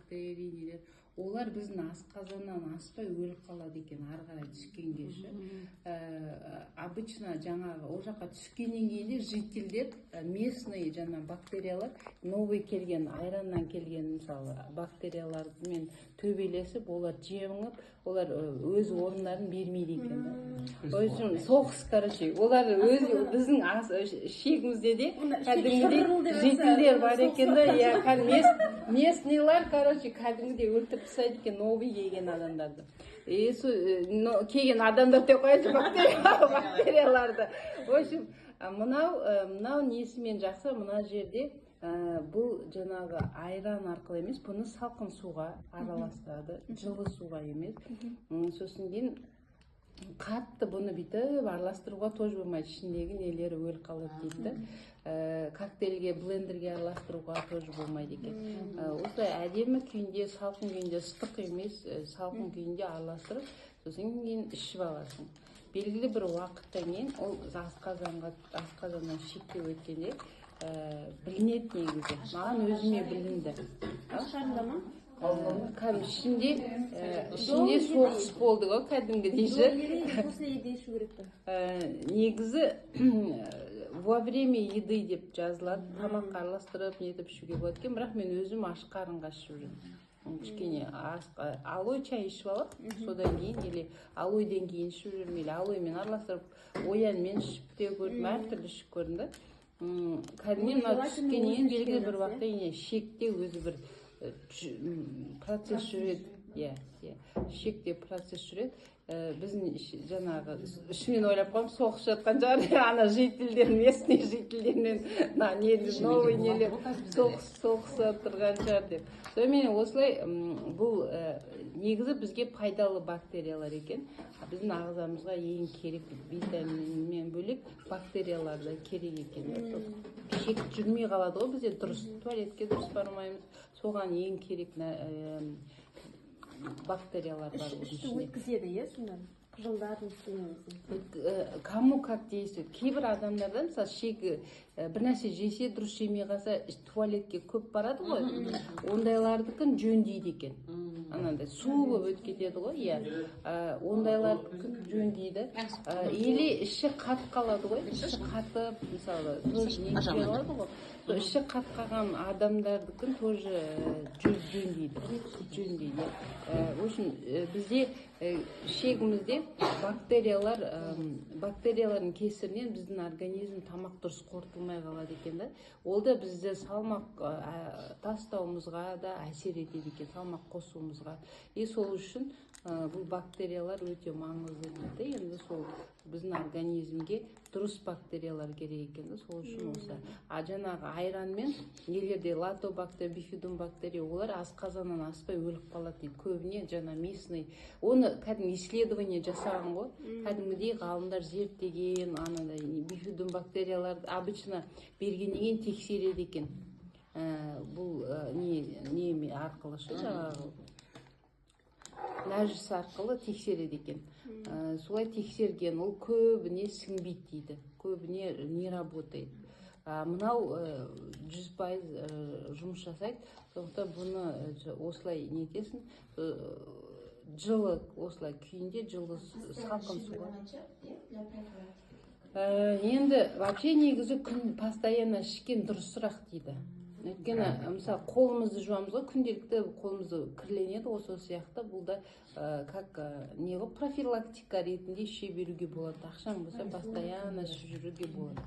бактерий нелер, олар біздің асқазаннан аспай өліп қалады екен ары қарай түскенге ше. Обычно жаңағы ол жаққа түскеннен кейін де жительдер местный жаңа бактериялар новый келген айраннан келген мысалы бактериялармен төбелесіп олар жеңіп олар өз орындарын бермейді екен да. Ой үшін соғыс короче олар өз біздің ішегімізде де кәдімгідей жительдер бар екен да. Местныйлар короче кәдімгідей өлтіріп тастайды екен новый келген адамдарды. Келген адамдар деп қояйыншы бактерияларды. В общем, мынау несімен жақсы, мына жерде бұл жаңағы айран арқылы емес, бұны салқын суға араластырады, жылы суға емес. Сосын кейін қатты бұны бүйтіп араластыруға тоже болмайды, ішіндегі нелері өліп қалады дейді. Коктейльге, блендерге араластыруға тоже болмайды екен. Осылай әдемі күйінде, салқын күйінде, ыстық емес, салқын күйінде араластырып, сосын кейін ішіп аласың. Белгілі бір уақыттан кейін ол асқазаннан шектеп өткенде білінеді негізі. Маған өзіме білінді. Ашарында ма? Ішінде соғыс болды ғой, кәдімгідей ше. После еды ішу керек пе? Негізі во время еды деп жазылады, тамаққа араластырып нетіп ішуге болады екен, бірақ мен өзім аш қарынға ішіп жүрмін. Кішкене алой чай ішіп алып, содан кейін или алойден кейін ішіп жүрмін, или алоймен араластырып оянмен ішіп те көрдім, әртүрлі ішіп көрдім да. Кәдімгі түскеннен кейін белгілі бір уақытта шекте өзі бір процесс жүреді. Шекте процесс жүреді. Біздің жаңағы ішімен ойлап қойым, соғыс жатқан жар, ана жительдер, местный жительдермен новый нелер соғыс тұрған жар деп. Сонымен осылай бұл негізі бізге пайдалы бактериялар екен. Біздің ағзамызға ең керек витаминмен бөлек бактериялар да керек екен. Шек жүрмей қалады ғой, бізде дұрыс туалетке дұрыс бармаймыз. Соған ең керек бактериялар бар. Ішті өткізеді, сонда? Қыжылдардың істемемесін. Кому как действует. Кейбір адамдарда, мысалы, шегі бір нәрсе жесе, дұрыс жемей қалса, туалетке көп барады ғой. Ондайлардікін жөндейді екен. Анандай су болып өтіп кетеді ғой, ондайлардікін жөндейді. Или іші қатып қалады ғой. Іші қатып, мысалы, іші қатып қалған адамдардікін тоже жөндейді. В общем, бізде ішегімізде бактериялардың кесірінен біздің организм тамақ дұрыс қорытылмай қалады екен да. Ол да бізді салмақ тастауымызға да әсер етеді екен, салмақ қосуымызға. Сол үшін бұл бактериялар өте маңызды дейді. Енді сол біздің организмге дұрыс бактериялар керек екен. Сол үшін осы. Жаңағы айранмен нелерде латобактер, бифидобактер, олар асқазаннан аспай өліп қалады дейді. Көбіне жаңа местный. Оны кәдімгі исследование жасаған ғой. Кәдімгідей ғалымдар зерттеген, анандай бифидобактерияларды обычно бергеннен кейін тексереді екен. Бұл не арқылы ше жаңағы нәжіс арқылы тексереді екен. Солай тексерген, ол көбіне сіңбейді дейді, көбіне не работает. Мынау 100% жұмыс жасайды, сондықтан бұны осылай нетесін, жылы осылай күйінде, жылы салқын суға. Енді вообще негізі күн постоянно ішкен дұрысырақ дейді. Өйткені, мысалы, қолымызды жуамыз ғой, күнделікті қолымызды кірленеді, осы сияқты бұл да как профилактика ретінде іше беруге болады. Ақшаң болса, постоянно ішіп жүруге болады.